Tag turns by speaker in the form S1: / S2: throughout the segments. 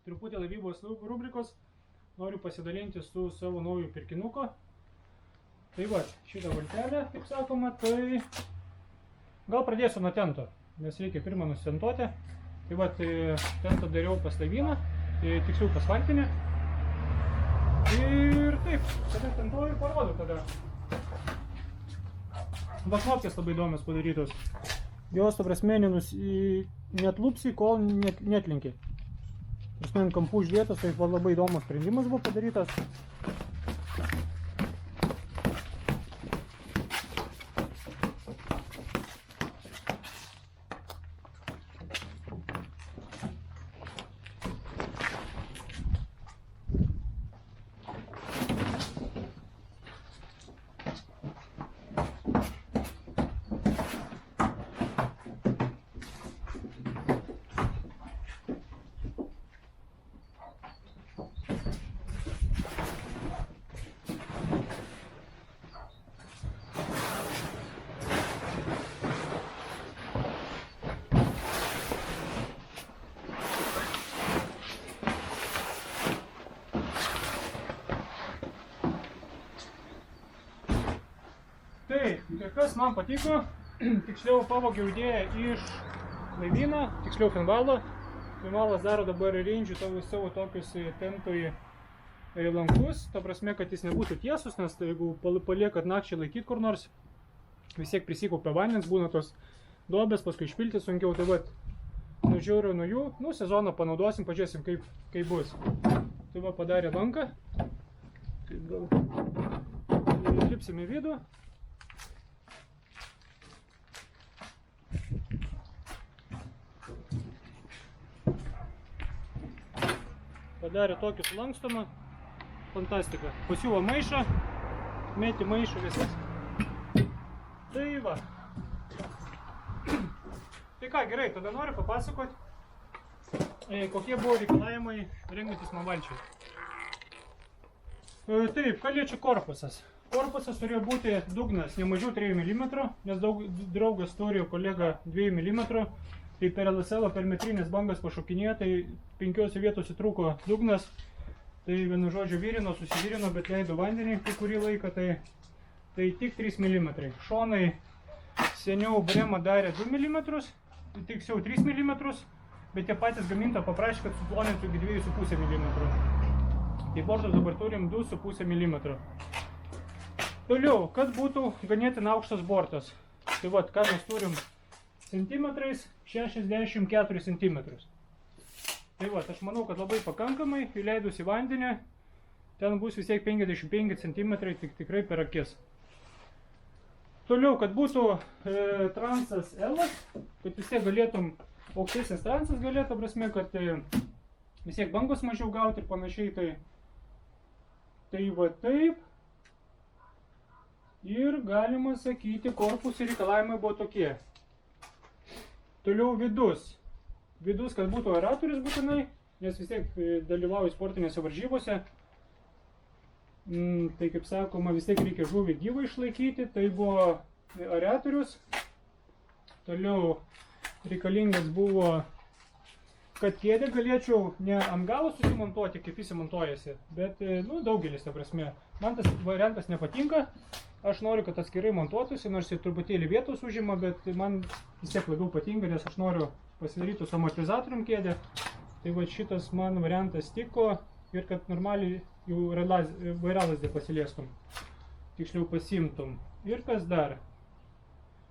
S1: truputį laivybos rubrikos noriu pasidalinti su savo nauju pirkinuku. Tai va, šitą valtelę, kaip sakoma, tai gal pradėsiu nuo tento, nes reikia pirmą nustentuoti. Tai va, tentą dariau pas laivyną, tiksliau pas valtinę. Ir taip, tada tentuoju parodu tada. Va, knopkės labai įdomios padarytos. Jos, ta prasme, netlupsi, kol netlinki. Prasme, ant kampų uždėtas, tai labai įdomus sprendimas buvo padarytas. Taip, kas man patiko, tiksliau pavogiau idėją iš laivyno, tiksliau Finvalo. Finvalas daro dabar range savo tokius tentui lankus, ta prasme, kad jis nebūtų tiesus, nes jeigu paliekat nakčiai laikyti kur nors, vis tiek prisikaupia vandens, būna tos duobės, paskui išpilti sunkiau, tai vat, nužiūriu nuo jų, sezoną panaudosim, pažiūrėsim kaip bus. Tai va, padarė lanką, lipsim į vidų. Padarė tokį sulankstomą, fantastika. Pasiuvo maišą, mėti maišą visas. Tai va. Tai ką, gerai, tada noriu papasakoti, kokie buvo reikalavimai rengiantis man valčiai. Taip, ką liečia korpusas. Korpusas turėjo būti dugnas ne mažiau 3 mm, nes draugas turi kolega 2 mm. Tai per LSL, per metrinės bangas pašokinėjo, tai 5 vietose trūko dugnas. Tai vienu žodžiu virino, susivirino, bet leido vandenį kai kurį laiką, tai tik 3 mm. Šonai seniau Brema darė 2 mm, tiksliau 3 mm, bet tie patys gamintojai paprašė, kad suplonintų iki 2,5 mm. Tai bortus dabar turim 2,5 mm. Toliau, kad būtų ganėtinai aukštas bortas. Tai vat, ką mes turim centimetrais, 64 cm. Tai va, aš manau, kad labai pakankamai, įleidus į vandenį, ten bus vis tiek 55 cm, tikrai per akis. Toliau, kad būtų transas L, kad vis tiek galėtum, aukštesnis transas galėtų, prasme, kad vis tiek bangos mažiau gauti ir panašiai, tai va taip. Ir galima sakyti, korpusų reikalavimai buvo tokie. Toliau vidus. Vidus, kad būtų aeratorius būtinai, nes vis tiek dalyvauju sportinėse varžybose. Tai kaip sakoma, vis tiek reikia žuvį gyvą išlaikyti, tai buvo aeratorius. Toliau reikalingas buvo, kad kėdę galėčiau ne ant galo susimontuoti, kaip jis montuojasi, bet daugelis, ta prasme. Man tas variantas nepatinka. Aš noriu, kad atskirai montuotųsi, nors ir truputėlį vietos užima, bet man vis tiek labiau patinka, nes aš noriu pasidaryti su amortizatorium kėdę. Tai va šitas man variantas tiko ir kad normaliai jau vairalasdį pasiliestum, tiksliau pasiimtum. Ir kas dar?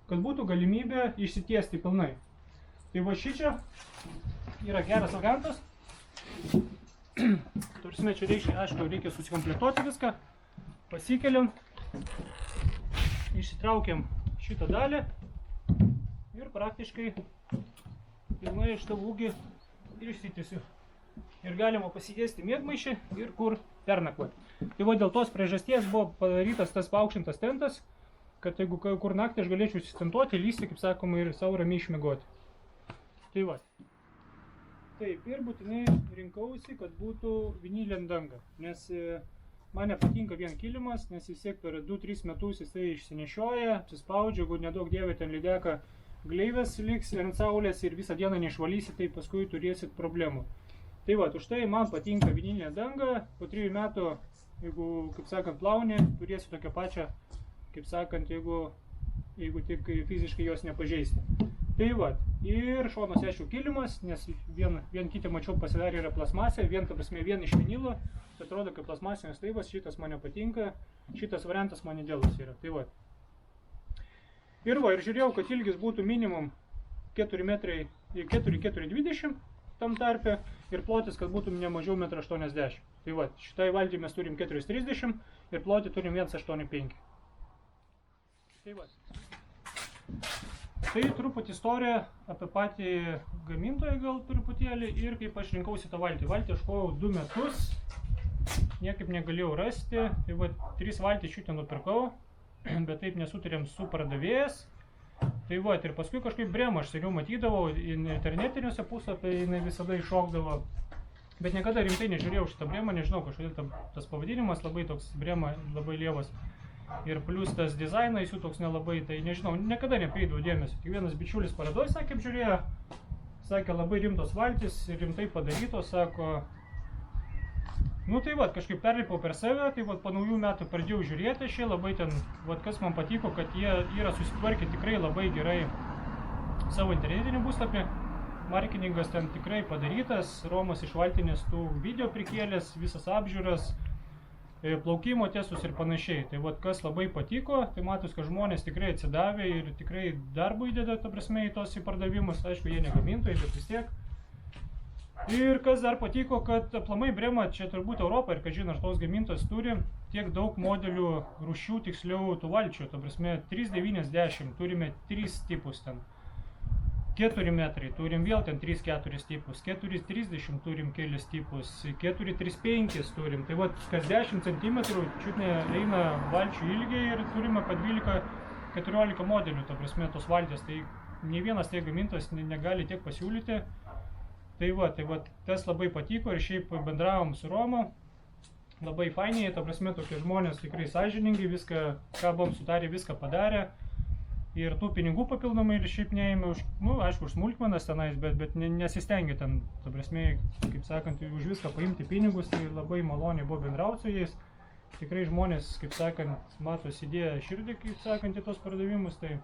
S1: Kad būtų galimybė išsitiesti pilnai. Tai va šičia yra geras variantas. Tursime, čia reikia susikomplektuoti viską. Pasikeliam. Išsitraukiam šitą dalį ir praktiškai pilnai iš tą ūgį ir išsitiesiu. Ir galima pasidėsti miegmaišį ir kur pernakvoti. Tai va dėl tos priežasties buvo padarytas tas paaukštintas tentas, kad jeigu kur naktį aš galėčiau įsistentuoti, lysti, kaip sakoma, ir savo ramiai išmiegoti. Tai va. Taip, ir būtinai rinkausi, kad būtų vinilė danga, nes man nepatinka vien kilimas, nes vis tiek per 2-3 metus jisai išsinešioja, apsispaudžia, jeigu nedaug dievė ten lydeka gleivės liks ant saulės ir visą dieną neišvalysi, tai paskui turėsit problemų. Tai va, už tai man patinka vinilinė danga, po 3 metų, jeigu, kaip sakant, plauni, turėsi tokią pačią, kaip sakant, jeigu tik fiziškai jos nepažeisti. Tai va, ir šonuose aišku kilimas, nes vien kitą mačiau pasidarė yra plasmasė, vien iš vinilo, tai atrodo kaip plasmasinis laivas, šitas man patinka, šitas variantas man idealus yra. Tai va. Ir va, ir žiūrėjau, kad ilgis būtų minimum 4 metrai, 4,20 tam tarpe ir plotis, kad būtų ne mažiau 1,80 m. Tai va, šitai valtį mes turim 4,30 ir plotį turim 1,85 m. Tai va. Tai truputį istorija apie patį gamintoją gal truputėlį ir kaip aš rinkausi tą valtį. Valtį aš kovau 2 metus, niekaip negalėjau rasti. Tai va, 3 valtį šių ten nupirkau, bet taip nesutarėm su pardavėjas. Tai va, ir paskui kažkaip Bremą aš seniau matydavau, internetiniuose puslapyje jinai visada iššokdavo. Bet niekada rimtai nežiūrėjau šitą Bremą, nežinau, kažkodėl tas pavadinimas labai toks Brema, labai lievas. Ir plus tas dizainas jų toks nelabai, tai nežinau, niekada nepreidavau dėmesio. Tik vienas bičiulis parodoj, sakė, apžiūrėjo, sakė, labai rimtos valtys, rimtai padarytos, sako. Nu tai va, kažkaip perlipau per save, tai va, po naujų metų pradėjau žiūrėti šį, labai ten, va, kas man patiko, kad jie yra susitvarkę tikrai labai gerai savo internetinį puslapį. Marketingas ten tikrai padarytas, Romas iš valtinės tų video prikėlės, visas apžiūras, plaukimo testus ir panašiai. Tai va, kas labai patiko, tai matus, kad žmonės tikrai atsidavė ir tikrai darbų įdeda, ta prasme, į tos įpardavimus. Aišku, jie ne gamintojai, bet vis tiek. Ir kas dar patiko, kad aplamai Brema čia turbūt Europą ir kad žinai, ar tos gamintojas turi tiek daug modelių rūšių, tiksliau tų valčių. Ta prasme, 390 turime 3 tipus ten. 4 metrai turim vėl ten 3-4 tipus, 4,30 turim kelis tipus, 4,35 turim. Tai va, kas 10 cm čiut eina valčių ilgiai ir turime po 12-14 modelių, ta prasme, tos valtės. Tai nei vienas tai gamintojas negali tiek pasiūlyti. Tai va, tas labai patiko ir šiaip bendravom su Romu, labai fainiai, ta prasme, tokie žmonės tikrai sąžiningai, viską, ką buvom sutarę, viską padarė. Ir tų pinigų papildomai ir šiaip neėmė, nu, aišku, už smulkmenas tenais, bet nesistengė ten, ta prasme, kaip sakant, už viską paimti pinigus, tai labai maloniai buvo bendrauti su jais. Tikrai žmonės, kaip sakant, matos įdėję širdį, kaip sakant, į tos pardavimus, tai...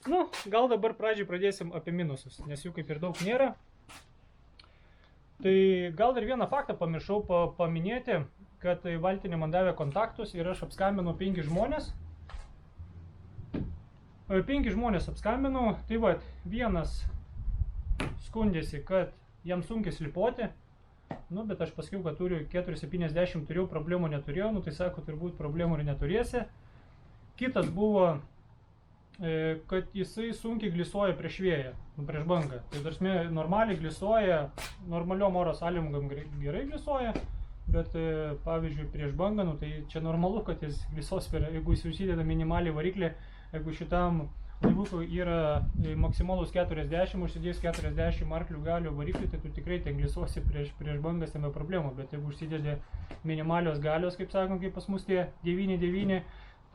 S1: Nu, gal dabar pradžiai pradėsim apie minusus, nes jų kaip ir daug nėra. Tai gal dar vieną faktą pamiršau paminėti, kad valtinė man davė kontaktus ir aš apskambinau 5 žmonės. 5 žmonės apskambinau, tai va, vienas skundėsi, kad jam sunkiai slipoti. Nu, bet aš pasakiau, kad turiu 4,70, turėjau, problemų neturėjau, nu tai sako, turbūt problemų ir neturėsi. Kitas buvo, kad jisai sunkiai glisoja prieš vėją, prieš bangą. Tai tarsi normaliai glisoja, normaliom oro sąlygom gerai glisoja, bet pavyzdžiui prieš bangą, nu tai čia normalu, kad jis glisos, jeigu jis užsideda minimaliai variklį, jeigu šitam laivukui yra maksimalus 40, užsidėjus 40 arklių galių variklį, tai tu tikrai ten glisosi prieš bangas, tame problemų, bet jeigu užsidedi minimalios galios, kaip sakom, kaip pas mus tie 9,9,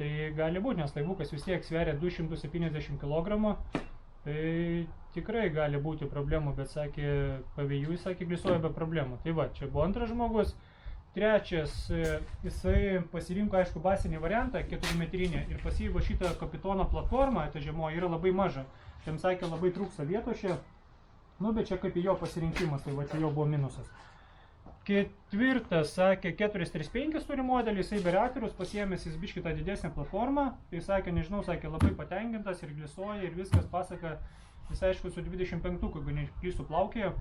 S1: tai gali būti, nes laivukas vis tiek sveria 270 kg, tai tikrai gali būti problemų, bet sakė, pavėjų jis sakė, glisoja be problemų. Tai va, čia buvo antras žmogus. Trečias, jisai pasirinko, aišku, basinį variantą, 4-metrinį, ir pasiivo šitą kapitono platformą, ta žemo yra labai maža. Tam sakė, labai trūksta vietos čia, nu, bet čia kaip jo pasirinkimas, tai va, čia jo buvo minusas. Ketvirtas, sakė, 435 turi modelį, jisai be reaktorius pasiėmęs jis biškį tą didesnę platformą, tai sakė, nežinau, sakė, labai patenkintas ir glisoja ir viskas, pasaka, jis aišku su 25, jeigu neklystu plaukėjo,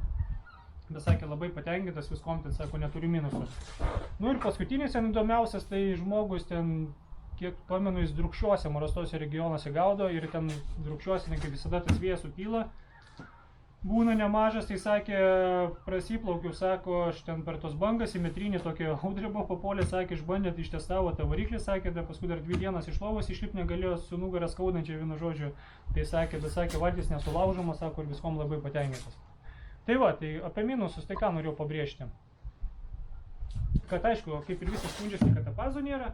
S1: bet sakė, labai patenkintas viskom, ten sako, neturi minusų. Nu ir paskutinis ten įdomiausias, tai žmogus ten, kiek pamenu, jis Drūkšiuose, Morastose regionuose gaudo ir ten Drūkšiuose, kaip visada, tas vėjas sukyla. Būna nemažas, tai sakė, prasiplaukiu, sako, aš ten per tos bangas į metrinį tokią audrį buvo papolė, sakė, išbandėt, ištestavo tą variklį, sakė, dar paskui dar 2 dienas iš lovos išlipti negalėjo su nugarą skaudančia vienu žodžiu. Tai sakė, bet sakė, valtis nesulaužomas, sako, ir viskom labai patenkintas. Tai va, tai apie minusus, tai ką norėjau pabrėžti. Kad aišku, kaip ir visi skundžiasi, kad apazų nėra,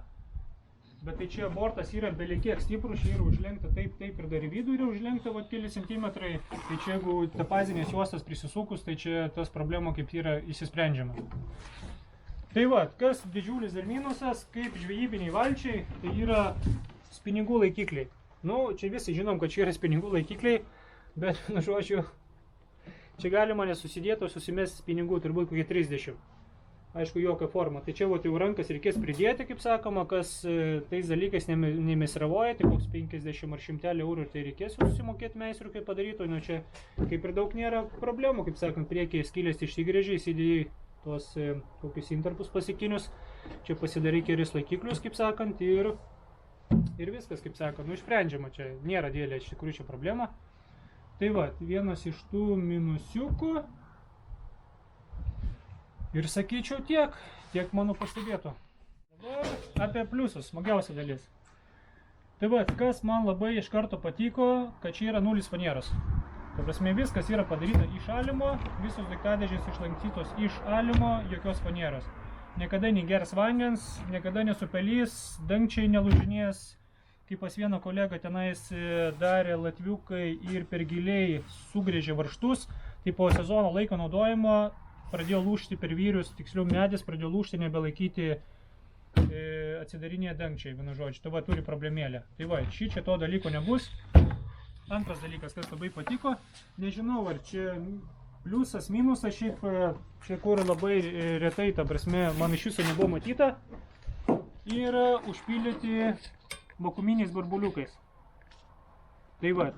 S1: bet tai čia bortas yra belekiek stiprus, čia yra užlenkta taip ir dar į vidų yra užlenkta va keli centimetrai. Tai čia jeigu tapazinės juostas prisisukus, tai čia tas problema kaip yra įsisprendžiama. Tai va, kas didžiulis dar minusas, kaip žvejybiniai valčiai, tai yra spiningų laikikliai. Nu, čia visi žinom, kad čia yra spiningų laikikliai, bet, nu žodžiu, čia galima nesusidėti, o susimesti spiningų turbūt kokie 30. Aišku, jokia forma. Tai čia jau rankas reikės pridėti, kaip sakoma, kas tais dalykais nemisravoja, tai koks 50 ar 100 eurų, tai reikės susimokėti meistrų, kaip padarytų. Nu, čia kaip ir daug nėra problemų, kaip sakant, priekiai skylės išsigrėžiai, įsidėjai tuos kokius intarpus plasikinius, čia pasidarai kelis laikiklius, kaip sakant, ir viskas, kaip sakant, nu išsprendžiama, čia nėra didelė iš tikrųjų čia problema. Tai va, vienas iš tų minusiukų ir sakyčiau tiek mano pastebėtų. Dabar apie pliusus, smagiausia dalis. Tai va, kas man labai iš karto patiko, kad čia yra nulis fanieros. Ta prasme, viskas yra padaryta iš alimo, visos daiktadėžės išlankstytos iš alimo, jokios fanieros. Niekada negers vandens, niekada nesupelys, dangčiai nelūžinės. Kaip pas vieną kolegą tenais darė latviukai ir per giliai sugrėžė varžtus, tai po sezono laiko naudojimo pradėjo lūžti per vyrius, tiksliau medis pradėjo lūžti, nebelaikyti atsidarinėje dangčiai, vienu žodžiu. Tai va, turi problemėlę. Tai va, čia to dalyko nebus. Antras dalykas, kas labai patiko, nežinau, ar čia pliusas, minusas, šiaip čia kur labai retai, ta prasme, man iš viso nebuvo matyta, yra užpildyti vakuuminiais burbuliukais. Tai va,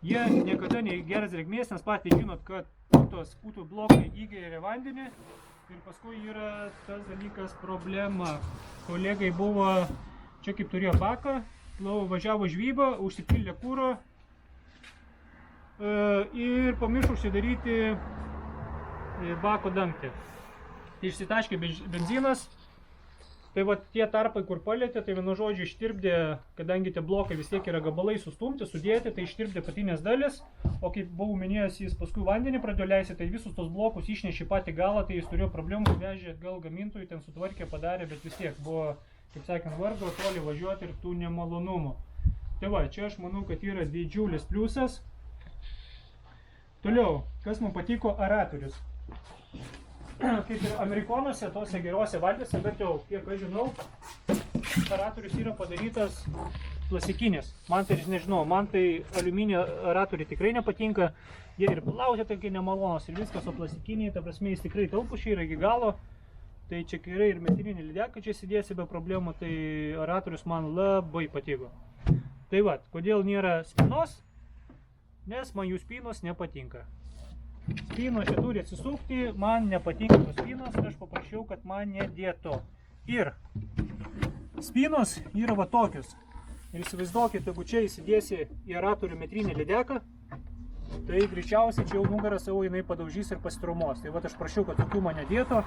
S1: jie niekada negeras drėgmės, nes patys žinot, kad putų blokai įgeria vandenį ir paskui yra tas dalykas problema. Kolegai buvo, čia kaip turėjo baką, važiavo žvybą, užsipildė kūro, ir pamiršo užsidaryti bako dangtį. Išsitaškė benzinas, tai va tie tarpai, kur palėtė, tai vienu žodžiu ištirpdė, kadangi tie blokai vis tiek yra gabalai sustumti, sudėti, tai ištirpdė patinės dalis, o kaip buvau minėjęs, jis paskui vandenį pradėjo leisti, tai visus tos blokus išnešė patį galą, tai jis turėjo problemų, vežė atgal gamintojui, ten sutvarkė, padarė, bet vis tiek buvo, kaip sakant, vargo toli važiuoti ir tų nemalonumų. Tai va, čia aš manau, kad yra didžiulis pliusas. Toliau, kas man patiko, aratorius. Kaip ir amerikonuose, tose gerose valtyse, bet jau, kiek aš žinau, aratorius yra padarytas klasikinis. Man tai, nežinau, man tai aliuminio aratoriai tikrai nepatinka. Jie ir plausia tokie nemalonus ir viskas, o plastikiniai, ta prasme, jis tikrai taupušiai yra iki galo. Tai čia gerai ir metrinį lydeką čia sėdėsi be problemų, tai aratorius man labai patiko. Tai va, kodėl nėra spinos? Nes man jų spynos nepatinka. Spynos čia turi atsisukti, man nepatinka tos spynos ir aš paprašiau, kad man nedėtų. Ir spynos yra va tokius. Ir įsivaizduokit, jeigu čia įsidėsi į aratorių metrinį lydeką, tai greičiausiai čia jau nugarą savo jinai padaužys ir pasitraumos. Tai va aš prašiau, kad tokių man nedėtų.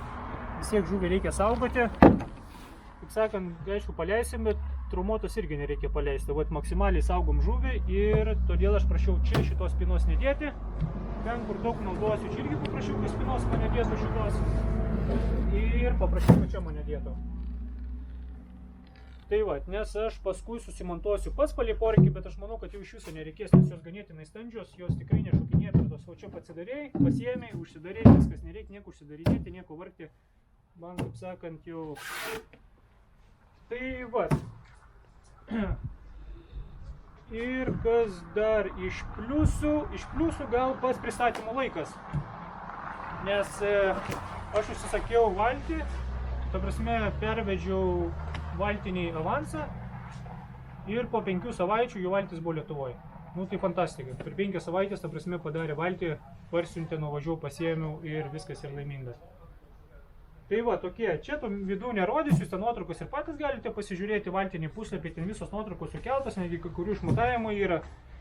S1: Vis tiek žuvį reikia saugoti. Kaip sakant, aišku, paleisim, bet traumuotos irgi nereikia paleisti. Vat maksimaliai saugom žuvį ir todėl aš prašiau čia šitos spynos nedėti. Ten, kur daug naudosiu, čia irgi paprašiau, kad spynos man nedėtų šitos. Ir paprašiau, kad čia man nedėtų. Tai va, nes aš paskui susimontuosiu pats palei poreikį, bet aš manau, kad jau iš viso nereikės, nes jos ganėtinai standžios, jos tikrai nešokinėja prie tos. O čia pasidarėjai, pasiėmei, užsidarėjai, viskas, nereikia nieko užsidarinėti, nieko vargti. Man, kaip sakant, jau... Tai va. Ir kas dar iš pliusų gal pats pristatymo laikas. Nes aš užsisakiau valtį, ta prasme pervedžiau valtinį avansą ir po 5 savaičių jų valtis buvo Lietuvoje. Nu tai fantastika. Per 5 savaitės, ta prasme, padarė valtį, parsiuntė, nuvažiavau, pasiėmiau ir viskas ir laimingas. Tai va, tokie, čia vidų nerodysiu, jūs ten nuotraukos ir patys galite pasižiūrėti valtinį puslapį, ten visos nuotraukos sukeltas, netgi kai kurių išmatavimų yra.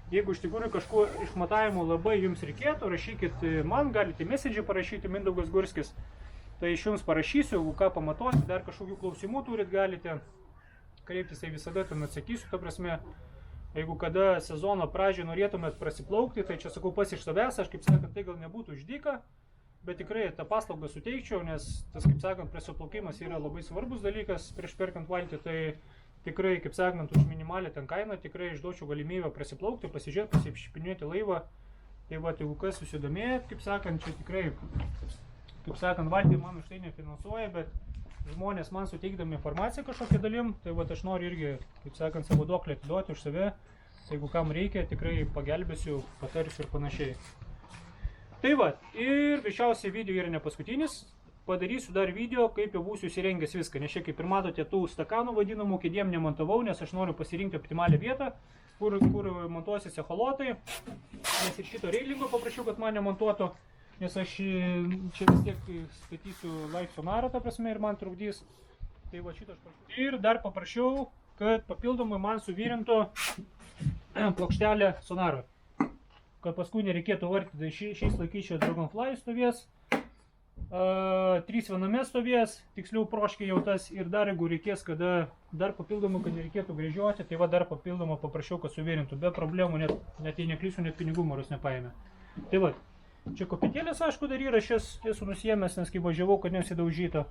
S1: Jeigu iš tikrųjų kažkuo išmatavimų labai jums reikėtų, rašykit man, galite message parašyti, Mindaugas Gurskis. Tai iš jums parašysiu, ką pamatuoti, dar kažkokių klausimų turit, galite kreiptis, tai visada ten atsakysiu, ta prasme. Jeigu kada sezono pradžioje norėtumėt prasiplaukti, tai čia sakau pas iš savęs, aš kaip sakant, tai gal nebūtų uždyka, bet tikrai tą paslaugą suteikčiau, nes tas, kaip sakant, prasiplaukimas yra labai svarbus dalykas prieš perkant valtį, tai tikrai, kaip sakant, už minimalę ten kainą tikrai išduočiau galimybę prasiplaukti, pasižiūrėti, pasišpiniuoti laivą. Tai va, jeigu kas susidomėjot, kaip sakant, čia tikrai, kaip sakant, valtį man už tai nefinansuoja, bet žmonės man suteikdami informaciją kažkokią dalim, tai va, aš noriu irgi, kaip sakant, savo duoklę atiduoti už save. Jeigu kam reikia, tikrai pagelbėsiu, patarsiu ir panašiai. Tai va, ir greičiausiai video yra ne paskutinis. Padarysiu dar video, kaip jau būsiu įsirengęs viską, nes čia kaip ir matote, tų stakanų vadinamų kėdėm nemontavau, nes aš noriu pasirinkti optimalią vietą, kur montuosis echolotai, nes ir šito reilingo paprašiau, kad man nemontuotų, nes aš čia vis tiek statysiu live sonarą, ta prasme, ir man trukdys. Tai va šito aš prašiau. Ir dar paprašiau, kad papildomai man suvirintų plokštelę sonarą, kad paskui nereikėtų vartyti. Šiais laikais čia Dragonfly stovės. 3 viename stovės, tiksliau proškiai jau tas, ir dar jeigu reikės, kada dar papildomų, kad nereikėtų gręžiuoti, tai va dar papildomą paprašiau, kad suvirintų, be problemų, net jei neklysiu, net pinigų moros nepaėmė. Tai va, čia kopėtėlės, aišku, dar yra, aš esu nusiėmęs, nes kai važiavau, kad nesidaužyta.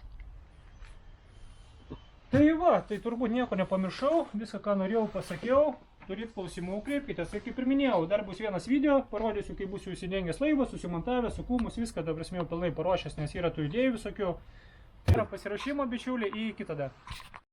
S1: Tai va, tai turbūt nieko nepamiršau, viską, ką norėjau, pasakiau. Turit klausimų, kreipkitės, tai kaip ir minėjau, dar bus vienas video, parodysiu, kaip būsiu įsidengęs laivą, susimontavęs, sukūmus, viską, dabar jau pilnai paruošęs, nes yra tų idėjų visokių. Tai yra pasiruošimo, bičiuliai, į kitą dar.